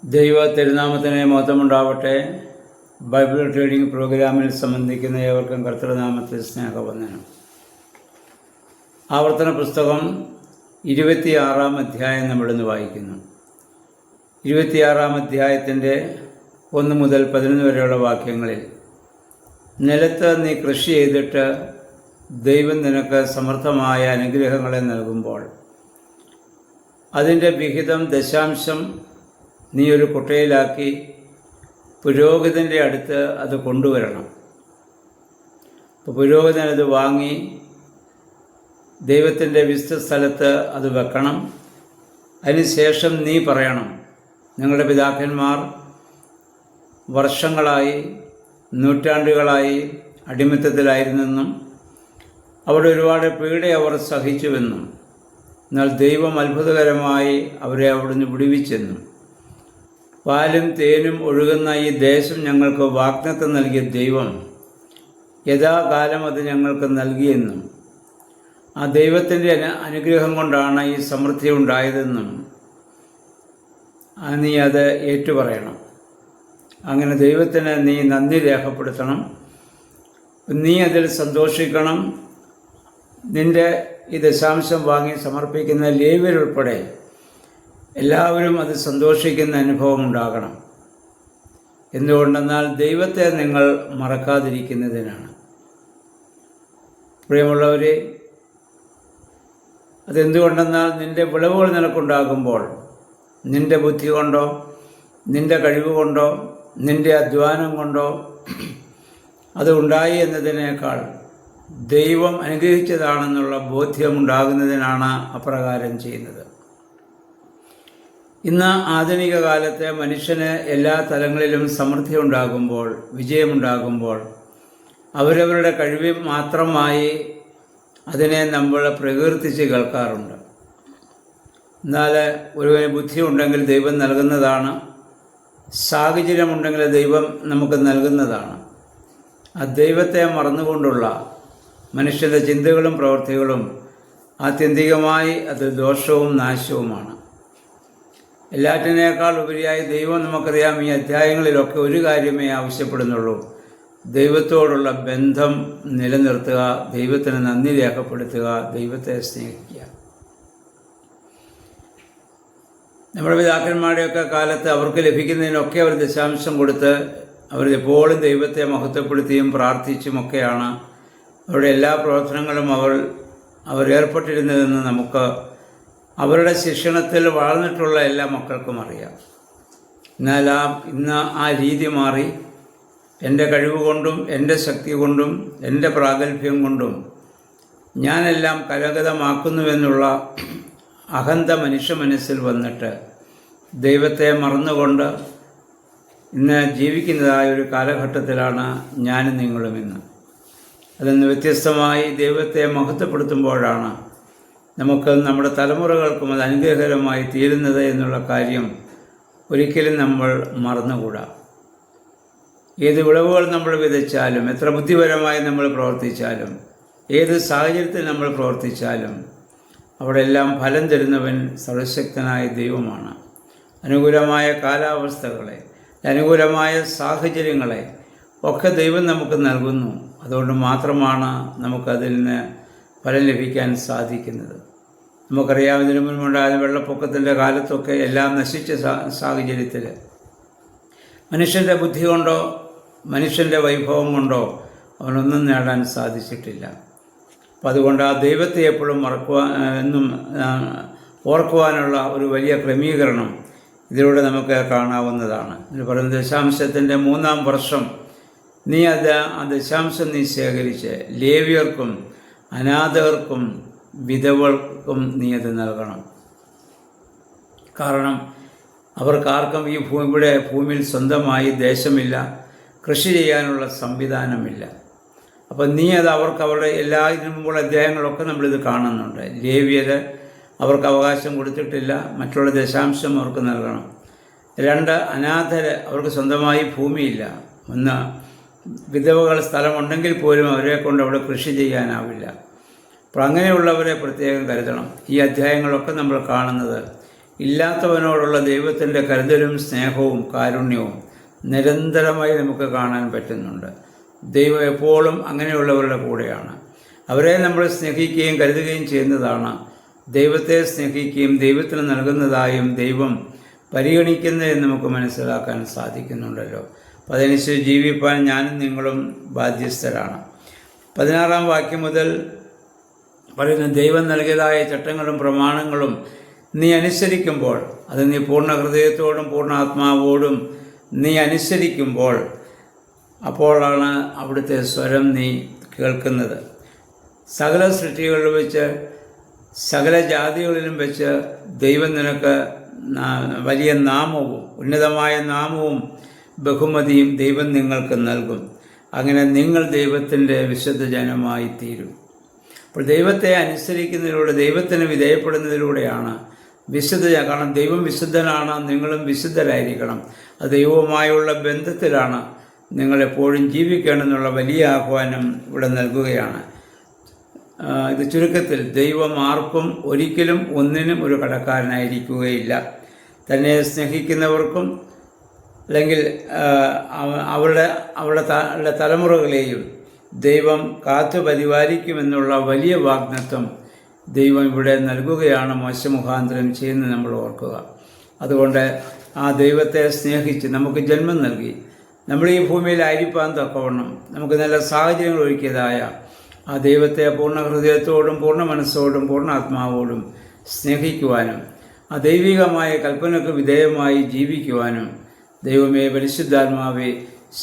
ദൈവ തിരുനാമത്തിന് മഹത്വമുണ്ടാവട്ടെ. Bible reading പ്രോഗ്രാമിൽ സംബന്ധിക്കുന്ന ഏവർക്കും കർത്തൃനാമത്തിൽ സ്നേഹവന്ദനം. ആവർത്തന പുസ്തകം 26-ാം അധ്യായം നമ്മളിന്ന് വായിക്കുന്നു. 26-ാം അധ്യായത്തിൻ്റെ 1 മുതൽ 11 വരെയുള്ള വാക്യങ്ങളിൽ, നിലത്ത് നീ കൃഷി ചെയ്തിട്ട് ദൈവം നിനക്ക് സമൃദ്ധമായ അനുഗ്രഹങ്ങളെ നൽകുമ്പോൾ അതിൻ്റെ വിഹിതം ദശാംശം നീ ഒരു കുട്ടയിലാക്കി പുരോഹിതൻ്റെ അടുത്ത് അത് കൊണ്ടുവരണം. അപ്പോൾ പുരോഹിതൻ അത് വാങ്ങി ദൈവത്തിൻ്റെ വിശുദ്ധ സ്ഥലത്ത് അത് വെക്കണം. അതിനുശേഷം നീ പറയണം, നിങ്ങളുടെ പിതാക്കന്മാർ വർഷങ്ങളായി നൂറ്റാണ്ടുകളായി അടിമത്തത്തിലായിരുന്നെന്നും അവിടെ ഒരുപാട് പീഡ അവർ സഹിച്ചുവെന്നും എന്നാൽ ദൈവം അത്ഭുതകരമായി അവരെ അവിടുന്ന് വിടുവിച്ചെന്നും പാലും തേനും ഒഴുകുന്ന ഈ ദേശം ഞങ്ങൾക്ക് വാഗ്ദത്തം നൽകിയ ദൈവം യഥാകാലം അത് ഞങ്ങൾക്ക് നൽകിയെന്നും ആ ദൈവത്തിൻ്റെ അനുഗ്രഹം കൊണ്ടാണ് ഈ സമൃദ്ധി ഉണ്ടായതെന്നും നീ അത് ഏറ്റുപറയണം. അങ്ങനെ ദൈവത്തിന് നീ നന്ദി രേഖപ്പെടുത്തണം. നീ അതിൽ സന്തോഷിക്കണം. നിൻ്റെ ഈ ദശാംശം വാങ്ങി സമർപ്പിക്കുന്ന ലേവ്യരുൾപ്പെടെ എല്ലാവരും അത് സന്തോഷിക്കുന്ന അനുഭവം ഉണ്ടാകണം. എന്തുകൊണ്ടെന്നാൽ ദൈവത്തെ നിങ്ങൾ മറക്കാതിരിക്കുന്നതിനാണ്. പ്രിയമുള്ളവരെ, അതെന്തുകൊണ്ടെന്നാൽ നിൻ്റെ വിളവുകൾ നിനക്കുണ്ടാകുമ്പോൾ നിൻ്റെ ബുദ്ധി കൊണ്ടോ നിൻ്റെ കഴിവ് കൊണ്ടോ നിൻ്റെ അധ്വാനം കൊണ്ടോ അത് ഉണ്ടായി എന്നതിനേക്കാൾ ദൈവം അനുഗ്രഹിച്ചതാണെന്നുള്ള ബോധ്യമുണ്ടാകുന്നതിനാണ് അപ്രകാരം ചെയ്യുന്നത്. ഇന്ന് ആധുനിക കാലത്തെ മനുഷ്യന് എല്ലാ തലങ്ങളിലും സമൃദ്ധി ഉണ്ടാകുമ്പോൾ, വിജയമുണ്ടാകുമ്പോൾ അവരവരുടെ കഴിവ് മാത്രമായി അതിനെ നമ്മൾ പ്രകീർത്തിച്ച് കേൾക്കാറുണ്ട്. എന്നാൽ ഒരുവന് ബുദ്ധി ഉണ്ടെങ്കിൽ ദൈവം നൽകുന്നതാണ്, സാഹചര്യമുണ്ടെങ്കിൽ ദൈവം നമുക്ക് നൽകുന്നതാണ്. ആ ദൈവത്തെ മറന്നുകൊണ്ടുള്ള മനുഷ്യൻ്റെ ചിന്തകളും പ്രവൃത്തികളും ആത്യന്തികമായി അത് ദോഷവും നാശവുമാണ്. എല്ലാറ്റിനേക്കാൾ ഉപരിയായി ദൈവം നമുക്കറിയാം, ഈ അധ്യായങ്ങളിലൊക്കെ ഒരു കാര്യമേ ആവശ്യപ്പെടുന്നുള്ളൂ: ദൈവത്തോടുള്ള ബന്ധം നിലനിർത്തുക, ദൈവത്തിന് നന്ദി രേഖപ്പെടുത്തുക, ദൈവത്തെ സ്നേഹിക്കുക. നമ്മുടെ പിതാക്കന്മാരുടെയൊക്കെ കാലത്ത് അവർക്ക് ലഭിക്കുന്നതിനൊക്കെ അവർ ദശാംശം കൊടുത്ത് അവരെപ്പോഴും ദൈവത്തെ മഹത്വപ്പെടുത്തിയും പ്രാർത്ഥിച്ചുമൊക്കെയാണ് അവരുടെ എല്ലാ പ്രവർത്തനങ്ങളും അവർ ഏർപ്പെട്ടിരുന്നതെന്ന് നമുക്ക് അവരുടെ ശിക്ഷണത്തിൽ വളർന്നിട്ടുള്ള എല്ലാ മക്കൾക്കും അറിയാം. എന്നാൽ ഇന്ന് ആ രീതി മാറി എൻ്റെ കഴിവ് കൊണ്ടും എൻ്റെ ശക്തി കൊണ്ടും എൻ്റെ പ്രാഗൽഭ്യം കൊണ്ടും ഞാനെല്ലാം കരഗതമാക്കുന്നുവെന്നുള്ള അഹന്ത മനുഷ്യ മനസ്സിൽ വന്നിട്ട് ദൈവത്തെ മറന്നുകൊണ്ട് ഇന്ന് ജീവിക്കുന്നതായ ഒരു കാലഘട്ടത്തിലാണ് ഞാനും നിങ്ങളും ഇന്ന്. അതിൽ വ്യത്യസ്തമായി ദൈവത്തെ മഹത്വപ്പെടുത്തുമ്പോഴാണ് നമുക്ക് നമ്മുടെ തലമുറകൾക്കും അത് അനുഗ്രഹകരമായി തീരുന്നത് എന്നുള്ള കാര്യം ഒരിക്കലും നമ്മൾ മറന്നുകൂടാ. ഏത് വിളവുകൾ നമ്മൾ വിതച്ചാലും, എത്ര ബുദ്ധിപരമായി നമ്മൾ പ്രവർത്തിച്ചാലും, ഏത് സാഹചര്യത്തിൽ നമ്മൾ പ്രവർത്തിച്ചാലും അവിടെ എല്ലാം ഫലം തരുന്നവൻ സർവശക്തനായ ദൈവമാണ്. അനുകൂലമായ കാലാവസ്ഥകളെ, അനുകൂലമായ സാഹചര്യങ്ങളെ ഒക്കെ ദൈവം നമുക്ക് നൽകുന്നു. അതുകൊണ്ട് മാത്രമാണ് നമുക്കതിൽ നിന്ന് ഫലം ലഭിക്കാൻ സാധിക്കുന്നത്. നമുക്കറിയാം, ഇതിനു മുൻപുണ്ടായ വെള്ളപ്പൊക്കത്തിൻ്റെ കാലത്തൊക്കെ എല്ലാം നശിച്ച സാഹചര്യത്തിൽ മനുഷ്യൻ്റെ ബുദ്ധി കൊണ്ടോ മനുഷ്യൻ്റെ വൈഭവം കൊണ്ടോ അവനൊന്നും നേടാൻ സാധിച്ചിട്ടില്ല. അപ്പം അതുകൊണ്ട് ആ ദൈവത്തെ എപ്പോഴും ഓർക്കുവാനുള്ള ഒരു വലിയ ക്രമീകരണം ഇതിലൂടെ നമുക്ക് കാണാവുന്നതാണ്. ഇത് പറയുന്നത്, ദശാംശത്തിൻ്റെ 3-ാം വർഷം നീ ആ ദശാംശം നീ ശേഖരിച്ച് ലേവ്യർക്കും അനാഥർക്കും വിധവകൾക്കും നീ അത് നൽകണം. കാരണം അവർക്കാർക്കും ഈ ഭൂമിയിൽ സ്വന്തമായി ദേശമില്ല, കൃഷി ചെയ്യാനുള്ള സംവിധാനമില്ല. അപ്പം നീ അത് അവരുടെ എല്ലാ ഇതിനു മുമ്പുള്ള അധ്യായങ്ങളൊക്കെ നമ്മളിത് കാണുന്നുണ്ട്. ലേവ്യർ അവർക്ക് അവകാശം കൊടുത്തിട്ടില്ല, മറ്റുള്ള ദശാംശം അവർക്ക് നൽകണം. 2, അനാഥർ, അവർക്ക് സ്വന്തമായി ഭൂമിയില്ല. 1, വിധവകൾ സ്ഥലമുണ്ടെങ്കിൽ പോലും അവരെ കൊണ്ട് അവിടെ കൃഷി ചെയ്യാനാവില്ല. അപ്പോൾ അങ്ങനെയുള്ളവരെ പ്രത്യേകം കരുതണം. ഈ അധ്യായങ്ങളൊക്കെ നമ്മൾ കാണുന്നത് ഇല്ലാത്തവനോടുള്ള ദൈവത്തിൻ്റെ കരുതലും സ്നേഹവും കാരുണ്യവും നിരന്തരമായി നമുക്ക് കാണാൻ പറ്റുന്നുണ്ട്. ദൈവം എപ്പോഴും അങ്ങനെയുള്ളവരുടെ കൂടെയാണ്. അവരെ നമ്മൾ സ്നേഹിക്കുകയും കരുതുകയും ചെയ്യുന്നതാണ് ദൈവത്തെ സ്നേഹിക്കുകയും ദൈവത്തിന് നൽകുന്നതായും ദൈവം പരിഗണിക്കുന്നതെന്ന് നമുക്ക് മനസ്സിലാക്കാൻ സാധിക്കുന്നുണ്ടല്ലോ. അപ്പം അതനുസരിച്ച് ജീവിപ്പാൻ ഞാനും നിങ്ങളും ബാധ്യസ്ഥരാണ്. 16-ാം വാക്യം മുതൽ പറയുന്ന ദൈവം നൽകിയതായ ചട്ടങ്ങളും പ്രമാണങ്ങളും നീ അനുസരിക്കുമ്പോൾ, അത് നീ പൂർണ്ണ ഹൃദയത്തോടും പൂർണ്ണ ആത്മാവോടും നീ അനുസരിക്കുമ്പോൾ, അപ്പോഴാണ് അവിടുത്തെ സ്വരം നീ കേൾക്കുന്നത്. സകല സൃഷ്ടികളിൽ വെച്ച് സകല ജാതികളിലും വെച്ച് ദൈവം നിനക്ക് വലിയ നാമവും ഉന്നതമായ നാമവും ബഹുമതിയും ദൈവം നിങ്ങൾക്ക് നൽകും. അങ്ങനെ നിങ്ങൾ ദൈവത്തിൻ്റെ വിശുദ്ധ ജനമായി തീരും. അപ്പോൾ ദൈവത്തെ അനുസരിക്കുന്നതിലൂടെ, ദൈവത്തിന് വിധേയപ്പെടുന്നതിലൂടെയാണ് കാരണം ദൈവം വിശുദ്ധനാണ്, നിങ്ങളും വിശുദ്ധരായിരിക്കണം. അത് ദൈവവുമായുള്ള ബന്ധത്തിലാണ് നിങ്ങളെപ്പോഴും ജീവിക്കേണ്ടെന്നുള്ള വലിയ ആഹ്വാനം ഇവിടെ നൽകുകയാണ്. ഇത് ചുരുക്കത്തിൽ, ദൈവം ആർക്കും ഒരിക്കലും ഒന്നിനും ഒരു കടക്കാരനായിരിക്കുകയില്ല. തന്നെ സ്നേഹിക്കുന്നവർക്കും അല്ലെങ്കിൽ അവരുടെ തലമുറകളെയും ദൈവം കാത്തു പരിപാലിക്കുമെന്നുള്ള വലിയ വാഗ്ദത്തം ദൈവം ഇവിടെ നൽകുകയാണ്, മോശെ മുഖാന്തരം ചെയ്യുന്നത് നമ്മൾ ഓർക്കുക. അതുകൊണ്ട് ആ ദൈവത്തെ സ്നേഹിച്ച് നമുക്ക് ജന്മം നൽകി നമ്മൾ ഈ ഭൂമിയിലായിരിക്കാൻ തക്കവണ്ണം നമുക്ക് നല്ല സാഹചര്യങ്ങൾ ഒരുക്കിയതായ ആ ദൈവത്തെ പൂർണ്ണ ഹൃദയത്തോടും പൂർണ്ണ മനസ്സോടും പൂർണ്ണ ആത്മാവോടും സ്നേഹിക്കുവാനും ആ ദൈവികമായ കൽപ്പനയ്ക്ക് വിധേയമായി ജീവിക്കുവാനും ദൈവമേ, പരിശുദ്ധാത്മാവെ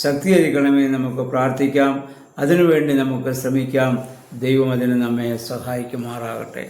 ശക്തീകരിക്കണമേ നമുക്ക് പ്രാർത്ഥിക്കാം. അതിനുവേണ്ടി നമുക്ക് ശ്രമിക്കാം. ദൈവം അതിന് നമ്മെ സഹായിക്കുമാറാകട്ടെ.